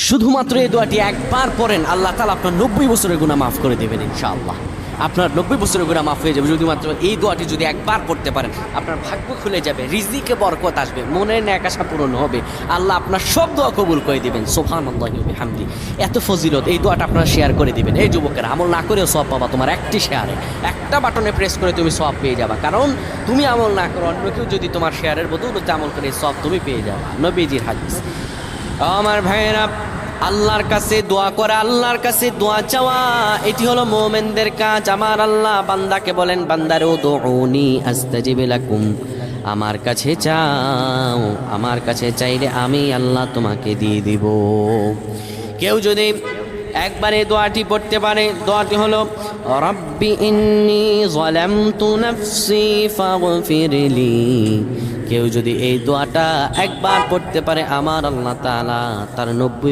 শুধুমাত্র এই দোয়াটি একবার পড়েন, আল্লাহ তাআলা আপনার 90 বছরের গুনাহ মাফ করে দেবেন ইনশাআল্লাহ। আপনার 90 বছরের গুনাহ মাফ হয়ে যাবে শুধুমাত্র এই দোয়াটি যদি একবার পড়তে পারেন। আপনার ভাগ্য খুলে যাবে, রিজিকে বরকত আসবে, মনের ন্যাক আশা পূরণ হবে, আল্লাহ আপনার সব দোয়া কবুল করে দিবেন। সুবহানাল্লাহি ওয়া বিহামদি। এত ফজিলত, এই দোয়াটা আপনারা শেয়ার করে দিবেন। এই যুবকেরা, আমল না করেও সওয়াব পাবা। তোমার একটি শেয়ারে, একটা বাটনে প্রেস করে তুমি সওয়াব পেয়ে যাবা। কারণ তুমি আমল না করো, অন্য কেউ যদি তোমার শেয়ারের বদৌলতে আমল করে সওয়াব তুমি পেয়ে যাবা। নবীজির হাদিস। আমার ভাইয়েরা, আল্লাহর কাছে দোয়া করা, আল্লাহর কাছে দোয়া চাওয়া, এটি হলো মুমিনদের কাজ। আমার আল্লাহ বান্দাকে বলেন, বান্দারে উদউনি আস্তাজিব লাকুম, আমার কাছে চাও, আমার কাছে চাইলে আমি আল্লাহ তোমাকে দিয়ে দিব। কেউ যদি একবারে দোয়াটি পড়তে পারে, দোয়াটি হলো রব্বি ইন্নী যালামতু নাফসি ফাগফিরলি। কেউ যদি এই দোয়াটা একবার পড়তে পারে, আমার আল্লাহ তাআলা তার 90